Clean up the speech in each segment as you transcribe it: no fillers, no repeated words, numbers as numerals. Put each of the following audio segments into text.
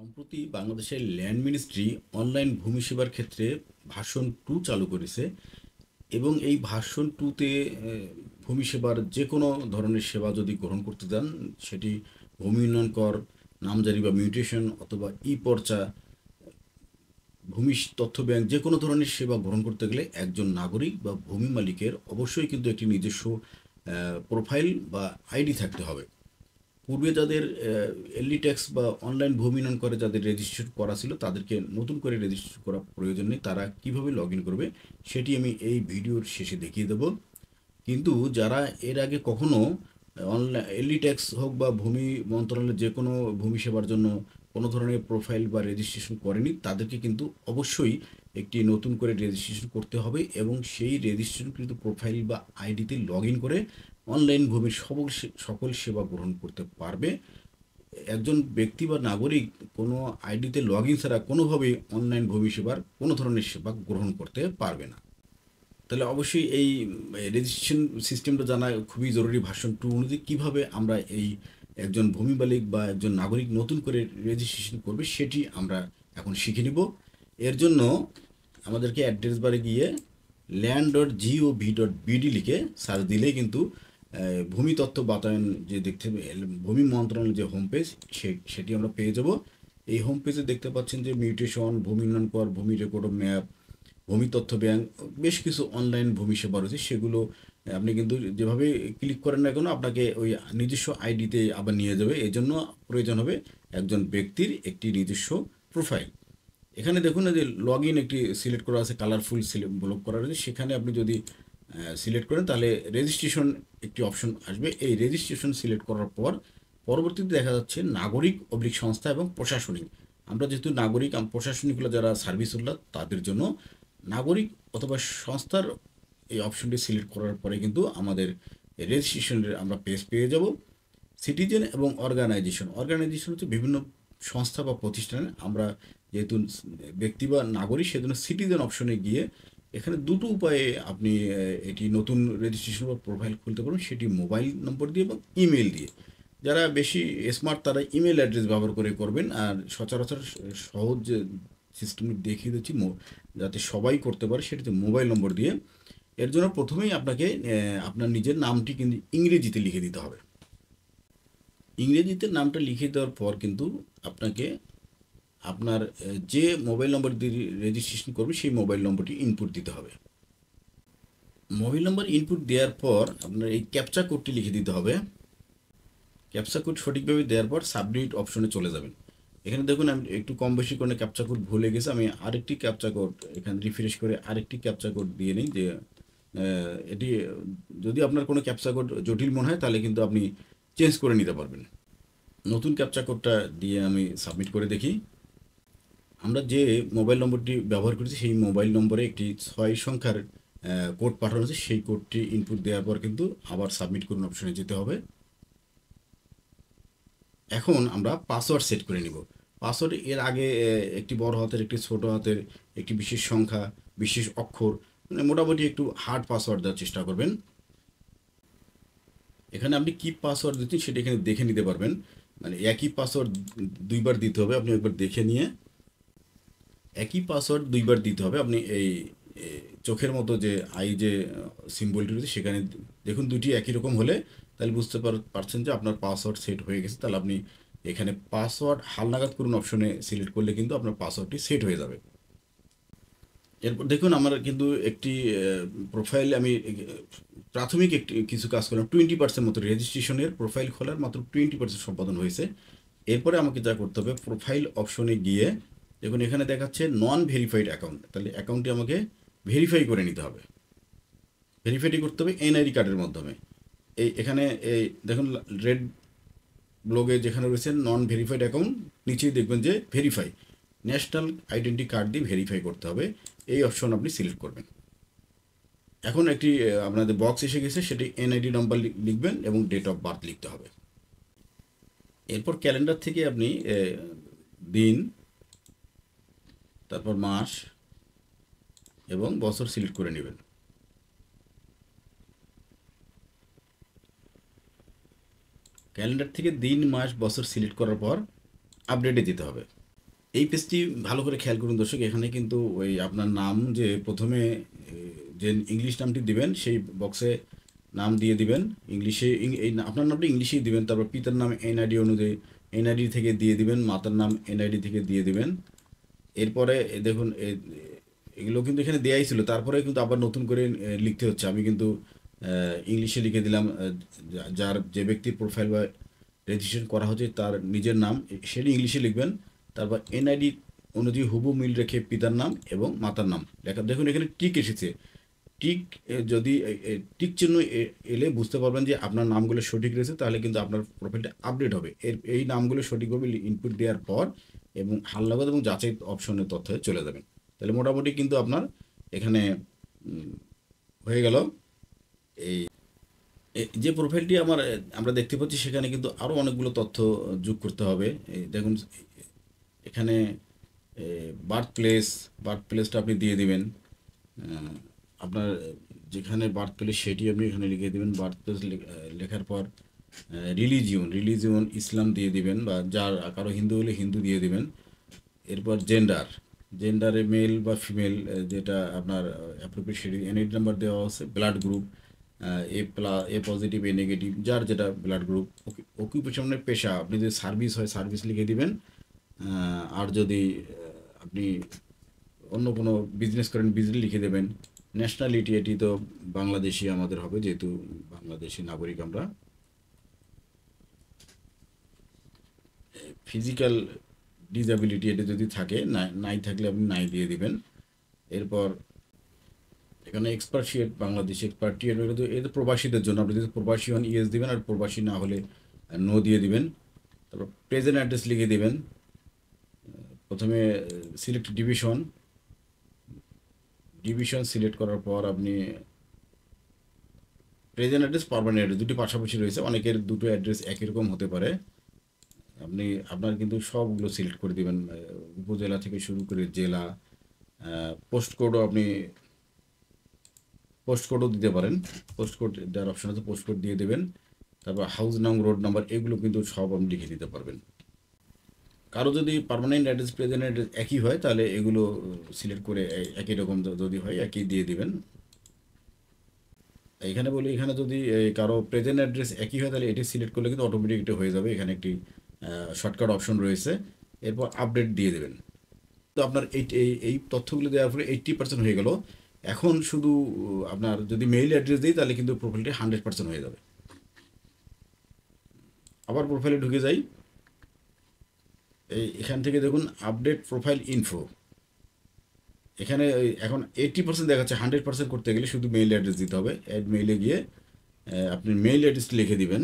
সম্প্রতি বাংলাদেশের land ministry online ভূমি সেবার ক্ষেত্রে ভার্সন 2 চালু করেছে এবং এই ভার্সন 2 তে ভূমি সেবার যে কোনো ধরনের সেবা যদি গ্রহণ করতে চান, সেটি ভূমি উন্নয়ন কর, নামজারি বা মিউটেশন অথবা ই-পর্চা, ভূমি তথ্য ব্যাংক, যে কোনো ধরনের সেবা গ্রহণ করতে গেলে একজন নাগরিক বা ভূমি মালিকের অবশ্যই কিন্তু একটি নিজস্ব প্রোফাইল বা আইডি থাকতে হবে। পূর্বে যাদের এলডি ট্যাক্স বা অনলাইন ভূমি উন্নয়ন করে যাদের রেজিস্ট্রেশন করা ছিল, তাদেরকে নতুন করে রেজিস্ট্রেশন করা প্রয়োজন নেই। তারা কিভাবে লগ ইন করবে সেটি আমি এই ভিডিওর শেষে দেখিয়ে দেব। কিন্তু যারা এর আগে কখনো অনলাইন এলডি ট্যাক্স হোক বা ভূমি মন্ত্রণালয়ের যে কোনো ভূমি সেবার জন্য কোনো ধরনের প্রোফাইল বা রেজিস্ট্রেশন করেনি, তাদেরকে কিন্তু অবশ্যই একটি নতুন করে রেজিস্ট্রেশন করতে হবে এবং সেই রেজিস্ট্রেশন কিন্তু প্রোফাইল বা আইডিতে লগ ইন করে অনলাইন ভূমির সকল সেবা গ্রহণ করতে পারবে। একজন ব্যক্তি বা নাগরিক কোনো আইডিতে লগ ইন ছাড়া কোনোভাবেই অনলাইন ভূমি সেবার কোনো ধরনের সেবা গ্রহণ করতে পারবে না। তাহলে অবশ্যই এই রেজিস্ট্রেশন সিস্টেমটা জানা খুবই জরুরি। ভার্সন 2 অনুযায়ী কীভাবে আমরা এই একজন ভূমি মালিক বা একজন নাগরিক নতুন করে রেজিস্ট্রেশন করবে সেটি আমরা এখন শিখে নিব। এর জন্য আমাদেরকে অ্যাড্রেস বারে গিয়ে land.gov.bd লিখে সার্চ দিলেই কিন্তু ভূমি তথ্য বাতায়ন যে দেখতে ভূমি মন্ত্রণালয়ের যে হোম পেজ সেটি আমরা পেয়ে যাব। এই হোম পেজে দেখতে পাচ্ছেন যে মিউটেশন, ভূমি উন্নয়ন কর, ভূমি রেকর্ড ম্যাপ, ভূমি তথ্য ব্যাংক, বেশ কিছু অনলাইন ভূমি সেবা রয়েছে। সেগুলো আপনি কিন্তু যেভাবে ক্লিক করেন না কেন, আপনাকে ওই নিজস্ব আইডিতে আবার নিয়ে যাবে। এই জন্য প্রয়োজন হবে একজন ব্যক্তির একটি নিজস্ব প্রোফাইল। এখানে দেখুন যে লগ ইন একটি সিলেক্ট করা আছে, কালারফুল ব্লক করা রয়েছে। সেখানে আপনি যদি সিলেক্ট করেন তাহলে রেজিস্ট্রেশন একটি অপশন আসবে। এই রেজিস্ট্রেশন সিলেক্ট করার পর পরবর্তীতে দেখা যাচ্ছে নাগরিক অবলিক সংস্থা এবং প্রশাসনিক। আমরা যেহেতু নাগরিক, প্রশাসনিকগুলো যারা সার্ভিস উল্লাহ তাদের জন্য নাগরিক অথবা সংস্থার এই অপশনটি সিলেক্ট করার পরে কিন্তু আমাদের রেজিস্ট্রেশনের আমরা পেজ পেয়ে যাব। সিটিজেন এবং অর্গানাইজেশন হচ্ছে বিভিন্ন সংস্থা বা প্রতিষ্ঠানে আমরা যেহেতু ব্যক্তি বা নাগরিক, সেজন্য সিটিজেন অপশনে গিয়ে এখানে দুটো উপায়ে আপনি এটি নতুন রেজিস্ট্রেশন বা প্রোফাইল খুলতে পারবেন। সেটি মোবাইল নম্বর দিয়ে এবং ইমেল দিয়ে। যারা বেশি স্মার্ট তারা ইমেল অ্যাড্রেস ব্যবহার করে করবেন। আর সচরাচর সহজ যে সিস্টেম দেখিয়ে দিচ্ছি যাতে সবাই করতে পারে, সেটি মোবাইল নম্বর দিয়ে। এর জন্য প্রথমেই আপনাকে আপনার নিজের নামটি কিন্তু ইংরেজিতে লিখে দিতে হবে। ইংরেজিতে নামটা লিখে দেওয়ার পর কিন্তু আপনাকে আপনার যে মোবাইল নম্বর দিয়ে রেজিস্ট্রেশন করবে সেই মোবাইল নম্বরটি ইনপুট দিতে হবে। মোবাইল নম্বর ইনপুট দেওয়ার পর আপনার এই ক্যাপচা কোডটি লিখে দিতে হবে। ক্যাপচা কোড সঠিকভাবে দেওয়ার পর সাবমিট অপশনে চলে যাবেন। এখানে দেখুন আমি একটু কম বেশি করে ক্যাপচা কোড ভুলে গেছি। আমি আরেকটি ক্যাপচা কোড এখানে রিফ্রেশ করে আরেকটি ক্যাপচা কোড দিয়ে নিই। যে এটি যদি আপনার কোনো ক্যাপচা কোড জটিল মনে হয় তাহলে কিন্তু আপনি চেঞ্জ করে নিতে পারবেন। নতুন ক্যাপচা কোডটা দিয়ে আমি সাবমিট করে দেখি। আমরা যে মোবাইল নম্বরটি ব্যবহার করেছি সেই মোবাইল নম্বরে একটি 6 সংখ্যার কোড পাঠানো হয়েছে। সেই কোডটি ইনপুট দেওয়ার পর কিন্তু আবার সাবমিট করুন অপশনে যেতে হবে। এখন আমরা পাসওয়ার্ড সেট করে নিব। পাসওয়ার্ড এর আগে একটি বড় হাতের, একটি ছোট হাতের, একটি বিশেষ সংখ্যা, বিশেষ অক্ষর, মানে মোটামুটি একটু হার্ড পাসওয়ার্ড দেওয়ার চেষ্টা করবেন। এখানে আপনি কী পাসওয়ার্ড দিচ্ছেন সেটা এখানে দেখে নিতে পারবেন। মানে একই পাসওয়ার্ড দুইবার দিতে হবে। আপনি একবার দেখে নিয়ে একই পাসওয়ার্ড দুইবার দিতে হবে। আপনি এই চোখের মতো যে আই যে সিম্বলটি রয়েছে সেখানে দেখুন, দুটি একই রকম হলে তাহলে বুঝতে পারছেন যে আপনার পাসওয়ার্ড সেট হয়ে গেছে। তাহলে আপনি এখানে পাসওয়ার্ড হালনাগাদ করুন অপশনে সিলেক্ট করলে কিন্তু আপনার পাসওয়ার্ডটি সেট হয়ে যাবে। এরপর দেখুন আমার কিন্তু একটি প্রোফাইল আমি প্রাথমিক একটি কিছু কাজ করলাম। 20% মতো রেজিস্ট্রেশনের প্রোফাইল খোলার মাত্র 20% সম্পাদন হয়েছে। এরপরে আমাকে যা করতে হবে, প্রোফাইল অপশনে গিয়ে দেখুন এখানে দেখাচ্ছে নন ভেরিফাইড অ্যাকাউন্ট। তাহলে অ্যাকাউন্টটি আমাকে ভেরিফাই করে নিতে হবে। ভেরিফাইটি করতে হবে এনআইডি কার্ডের মাধ্যমে। এখানে এই দেখুন রেড ব্লগে যেখানে রয়েছে নন ভেরিফাইড অ্যাকাউন্ট, নিচেই দেখবেন যে ভেরিফাই, ন্যাশনাল আইডেন্টি কার্ড দিয়ে ভেরিফাই করতে হবে। এই অপশন আপনি সিলেক্ট করবেন। এখন একটি আপনাদের বক্স এসে গেছে, সেটি এনআইডি নাম্বার লিখবেন এবং ডেট অফ বার্থ লিখতে হবে। এরপর ক্যালেন্ডার থেকে আপনি দিন, তারপর মাস এবং বছর সিলেক্ট করে নেবেন। ক্যালেন্ডার থেকে দিন, মাস, বছর সিলেক্ট করার পর আপডেটে যেতে হবে। এই পেজটি ভালো করে খেয়াল করুন দর্শক, এখানে কিন্তু ওই আপনার নাম যে প্রথমে যে ইংলিশ নামটি দিবেন সেই বক্সে নাম দিয়ে দিবেন ইংলিশে, এই আপনার নামটা ইংলিশেই দিবেন, তারপর পিতার নাম এনআইডি অনুযায়ী এনআইডি থেকে দিয়ে দিবেন, মাতার নাম এনআইডি থেকে দিয়ে দিবেন। এরপরে দেখুন এগুলো কিন্তু এখানে দেয়াই ছিল, তারপরে কিন্তু আবার নতুন করে লিখতে হচ্ছে। আমি কিন্তু ইংলিশে লিখে দিলাম, যার যে ব্যক্তির প্রোফাইল বা রেজিস্ট্রেশন করা হচ্ছে তার নিজের নাম সেটি ইংলিশে লিখবেন। তারপর এনআইডি অনুযায়ী হুবহু মিল রেখে পিতার নাম এবং মাতার নাম লেখা। দেখুন এখানে টিক এসেছে, টিক যদি টিক চিহ্ন এলে বুঝতে পারবেন যে আপনার নামগুলো সঠিক রয়েছে, তাহলে কিন্তু আপনার প্রোফাইলটা আপডেট হবে। এই নামগুলো সঠিকভাবে ইনপুট দেওয়ার পর এবং হালনাগাদ এবং যাচাই অপশনের তথ্যে চলে যাবেন। তাহলে মোটামুটি কিন্তু আপনার এখানে হয়ে গেল। এই যে প্রোফাইলটি আমরা দেখতে পাচ্ছি সেখানে কিন্তু আরও অনেকগুলো তথ্য যোগ করতে হবে। এই দেখুন এখানে বার্থ প্লেসটা আপনি দিয়ে দিবেন। আপনার যেখানে বার্থ প্লেস সেটি আপনি এখানে লিখে দেবেন। বার্থ প্লেস লেখার পর রিলিজিয়ন ইসলাম দিয়ে দিবেন, বা যার কারো হিন্দু হলে হিন্দু দিয়ে দিবেন। এরপর জেন্ডারে মেল বা ফিমেল যেটা আপনার অ্যাপ্রোপ্রিয়েট সেটি এনআইডি নাম্বার দেওয়া আছে। ব্লাড গ্রুপ এ পজিটিভ এ নেগেটিভ, যার যেটা ব্লাড গ্রুপ। অকুপেশনের পেশা আপনি যদি সার্ভিস হয় সার্ভিস লিখে দিবেন। আর যদি আপনি অন্য কোনো বিজনেস করেন বিজনেস লিখে দেবেন। ন্যাশনালিটি এটি তো বাংলাদেশি আমাদের হবে, যেহেতু বাংলাদেশি নাগরিক আমরা। ফিজিক্যাল ডিসএবিলিটি এটা যদি থাকে, নাই থাকলে আপনি নাই দিয়ে দিবেন। এরপর এখানে এক্সপার্টিয়েট বাংলাদেশি এক্সপার্টিয়েট এটা প্রবাসীদের জন্য, আপনি যদি প্রবাসী হন ইয়েস দিবেন, আর প্রবাসী না হলে নো দিয়ে দিবেন। তারপর প্রেজেন্ট অ্যাড্রেস লিখে দিবেন। প্রথমে সিলেক্ট ডিভিশন সিলেক্ট করার পর আপনি প্রেজেন্ট অ্যাড্রেস পারমানেন্ট অ্যাড্রেস দুটি পাশাপাশি রয়েছে, অনেকের দুটো অ্যাড্রেস একই রকম হতে পারে। আপনার কিন্তু সবগুলো সিলেক্ট করে দিবেন, উপজেলা থেকে শুরু করে জেলা। পোস্ট কোডও দিতে পারেন। পোস্ট কোড দেওয়ার অপশন আছে, পোস্ট কোড দিয়ে দেবেন। তারপর হাউস নাম, রোড নাম্বার, এগুলো কিন্তু সব আপনি লিখে দিতে পারবেন। কারো যদি পার্মানেন্ট অ্যাড্রেস প্রেজেন্ট অ্যাড্রেস একই হয় তাহলে এগুলো সিলেক্ট করে একই রকম যদি হয় একই দিয়ে দিবেন। এখানে যদি কারো প্রেজেন্ট অ্যাড্রেস একই হয় তাহলে এটি সিলেক্ট করলে কিন্তু অটোমেটিক এটা হয়ে যাবে। এখানে একটি শর্টকাট অপশন রয়েছে, এরপর আপডেট দিয়ে দেবেন। তো আপনার এই তথ্যগুলো দেওয়ার পরে 80% হয়ে গেল। এখন শুধু আপনার যদি মেইল অ্যাড্রেস দিই তাহলে কিন্তু প্রোফাইলটি 100% হয়ে যাবে। আবার প্রোফাইলে ঢুকে যাই। এখান থেকে দেখুন আপডেট প্রোফাইল ইনফো। এখানে এখন 80% দেখাচ্ছে। 100% করতে গেলে শুধু মেইল অ্যাড্রেস দিতে হবে। অ্যাড মেইলে গিয়ে আপনি মেইল অ্যাড্রেসটি লিখে দিবেন।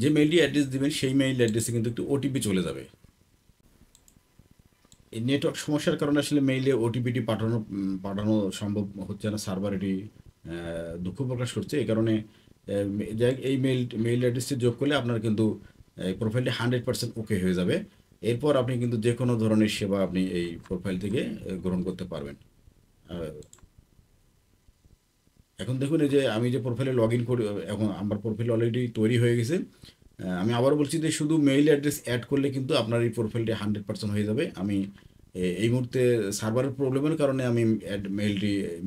যে মেইলটি অ্যাড্রেস দিবেন সেই মেইল অ্যাড্রেসে কিন্তু একটু ওটিপি চলে যাবে। এই নেটওয়ার্ক সমস্যার কারণে আসলে মেইলে ওটিপিটি পাঠানো সম্ভব হচ্ছে না, সার্ভার এটি দুঃখ প্রকাশ করছে। এই কারণে যাই এই মেইল অ্যাড্রেসটি যোগ করলে আপনার কিন্তু প্রোফাইলটি 100% ওকে হয়ে যাবে। এরপর আপনি কিন্তু যে কোনো ধরনের সেবা আপনি এই প্রোফাইল থেকে গ্রহণ করতে পারবেন। এখন দেখুন এই যে আমি যে প্রোফাইলে লগ ইন করি, এখন আমার প্রোফাইল অলরেডি তৈরি হয়ে গেছে। আমি আবারও বলছি যে শুধু মেইল অ্যাড্রেস অ্যাড করলে কিন্তু আপনার এই প্রোফাইলটি 100% হয়ে যাবে। আমি এই মুহূর্তে সার্ভারের প্রবলেমের কারণে আমি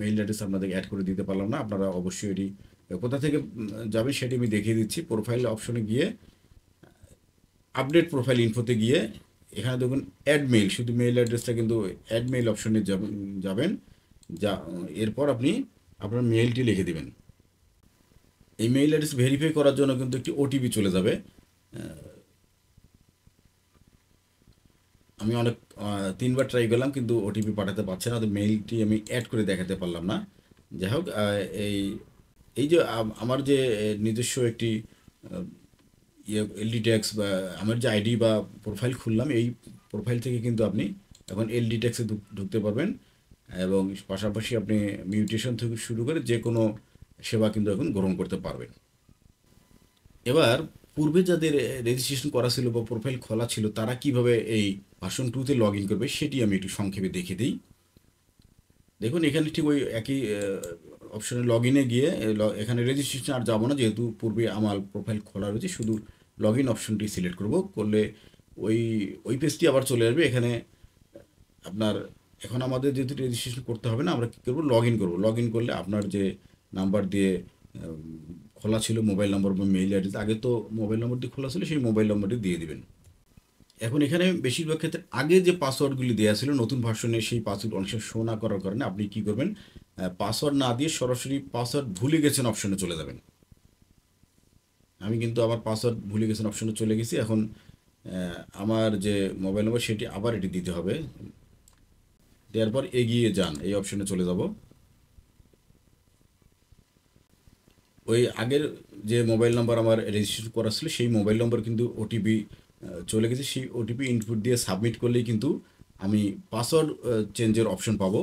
মেইল অ্যাড্রেস আপনাদেরকে অ্যাড করে দিতে পারলাম না। আপনারা অবশ্যই এটি কোথা থেকে যাবে সেটি আমি দেখিয়ে দিচ্ছি। প্রোফাইল অপশনে গিয়ে আপডেট প্রোফাইল ইনফোতে গিয়ে এখানে দেখুন অ্যাড মেইল, শুধু মেইল অ্যাড্রেসটা কিন্তু অ্যাড মেইল অপশনে যাবেন। এরপর আপনি আপনার মেইলটি লিখে দেবেন। এই মেইল অ্যাড্রেস ভেরিফাই করার জন্য কিন্তু একটি ওটিপি চলে যাবে। আমি অনেক 3বার ট্রাই করলাম কিন্তু ওটিপি পাঠাতে পারছে না, তো মেইলটি আমি অ্যাড করে দেখাতে পারলাম না। যাই হোক, এই এই যে আমার যে নিজস্ব একটি এলডি ট্যাক্স বা আমার যে আইডি বা প্রোফাইল খুললাম, এই প্রোফাইল থেকে কিন্তু আপনি এখন এলডি ট্যাক্সে ঢুকতে পারবেন, এবং পাশাপাশি আপনি মিউটেশন থেকে শুরু করে যে কোনো সেবা কিন্তু এখন গ্রহণ করতে পারবেন। এবার পূর্বে যাদের রেজিস্ট্রেশন করা ছিল বা প্রোফাইল খোলা ছিল তারা কিভাবে এই ভার্সন 2-তে লগ ইন করবে সেটি আমি একটু সংক্ষেপে দেখে দিই। দেখুন এখানে ঠিক ওই একই অপশনে লগ ইনে গিয়ে এখানে রেজিস্ট্রেশন আর যাবো না, যেহেতু পূর্বে আমার প্রোফাইল খোলা রয়েছে। শুধু লগ ইন অপশনটি সিলেক্ট করব, করলে ওই ওই পেজটি আবার চলে আসবে। এখানে আপনার এখন আমাদের যেহেতু রেজিস্ট্রেশন করতে হবে না, আমরা কী করবো, লগ ইন করবো। লগ ইন করলে আপনার যে নাম্বার দিয়ে খোলা ছিল মোবাইল নম্বর বা মেইল অ্যাড্রেস, আগে তো মোবাইল নম্বর দিয়ে খোলা ছিল, সেই মোবাইল নম্বরটি দিয়ে দিবেন। এখন এখানে বেশিরভাগ ক্ষেত্রে আগে যে পাসওয়ার্ডগুলি দেওয়া ছিল নতুন ভার্সনে, সেই পাসওয়ার্ড অনেক সময় শো না করার কারণে আপনি কী করবেন, পাসওয়ার্ড না দিয়ে সরাসরি পাসওয়ার্ড ভুলে গেছেন অপশনে চলে যাবেন। আমি কিন্তু আমার পাসওয়ার্ড ভুলে গেছেন অপশনে চলে গেছি। এখন আমার যে মোবাইল নম্বর সেটি আবার এটি দিতে হবে। দেওয়ার পর এগিয়ে যান এই অপশনে চলে যাব। ওই আগের যে মোবাইল নাম্বার আমার রেজিস্ট্রেশন করা ছিল সেই মোবাইল নম্বর কিন্তু ওটিপি চলে গেছে। সেই ওটিপি ইনপুট দিয়ে সাবমিট করলেই কিন্তু আমি পাসওয়ার্ড চেঞ্জের অপশন পাবো।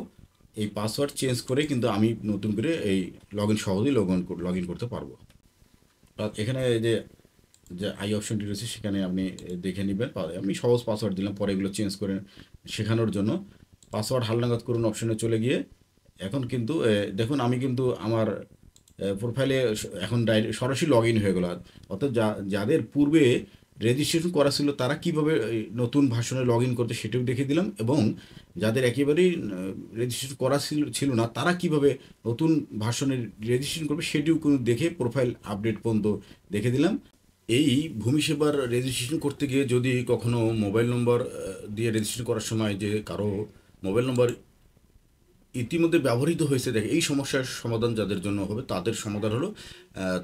এই পাসওয়ার্ড চেঞ্জ করে কিন্তু আমি নতুন করে এই লগ ইন সহজেই লগ ইন করতে পারবো। আর এখানে যে যে আই অপশনটি রয়েছে সেখানে আপনি দেখে নেবেন। আমি সহজ পাসওয়ার্ড দিলাম, পরে এগুলো চেঞ্জ করে শেখানোর জন্য পাসওয়ার্ড হালনাগাদ করুন অপশনে চলে গিয়ে এখন কিন্তু দেখুন আমি কিন্তু আমার প্রোফাইলে এখন সরাসরি লগ ইন হয়ে গেল। অর্থাৎ যাদের পূর্বে রেজিস্ট্রেশন করা ছিল তারা কীভাবে নতুন ভার্সনে লগ ইন করতে সেটাও দেখে দিলাম, এবং যাদের একেবারেই রেজিস্ট্রেশন করা ছিল না তারা কীভাবে নতুন ভার্সনে রেজিস্ট্রেশন করবে সেটিও কিন্তু দেখে প্রোফাইল আপডেট পর্যন্ত দেখে দিলাম। এই ভূমি সেবার রেজিস্ট্রেশন করতে গিয়ে যদি কখনো মোবাইল নম্বর দিয়ে রেজিস্ট্রেশন করার সময় যে কারো মোবাইল নম্বর ইতিমধ্যে ব্যবহৃত হয়েছে, দেখে এই সমস্যার সমাধান যাদের জন্য হবে তাদের সমাধান হলো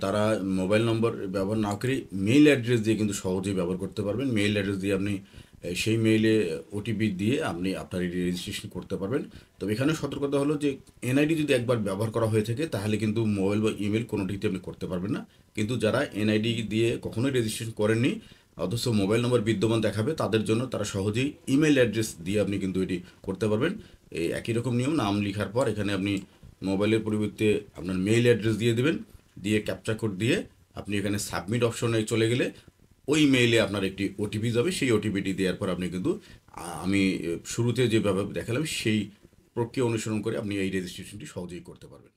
তারা মোবাইল নম্বর ব্যবহার না করে মেইল অ্যাড্রেস দিয়ে কিন্তু সহজেই ব্যবহার করতে পারবেন। মেইল অ্যাড্রেস দিয়ে আপনি সেই মেইলে ওটিপি দিয়ে আপনি আপনার রেজিস্ট্রেশন করতে পারবেন। তবে এখানে সতর্কতা হলো যে এনআইডি যদি একবার ব্যবহার করা হয়ে থাকে তাহলে কিন্তু মোবাইল বা ইমেল কোনোটিতে আপনি করতে পারবেন না। কিন্তু যারা এনআইডি দিয়ে কখনোই রেজিস্ট্রেশন করেননি অথচ মোবাইল নম্বর বিদ্যমান দেখাবে তাদের জন্য তারা সহজেই ইমেল অ্যাড্রেস দিয়ে আপনি কিন্তু এটি করতে পারবেন। এই একই রকম নিয়ম, নাম লেখার পর এখানে আপনি মোবাইলের পরিবর্তে আপনার মেইল অ্যাড্রেস দিয়ে দেবেন, দিয়ে ক্যাপচা কোড দিয়ে আপনি এখানে সাবমিট অপশনে চলে গেলে ওই মেইলে আপনার একটি ওটিপি যাবে। সেই ওটিপিটি দেওয়ার পর আপনি কিন্তু আমি শুরুতে যেভাবে দেখালাম সেই প্রক্রিয়া অনুসরণ করে আপনি এই রেজিস্ট্রেশনটি সহজেই করতে পারবেন।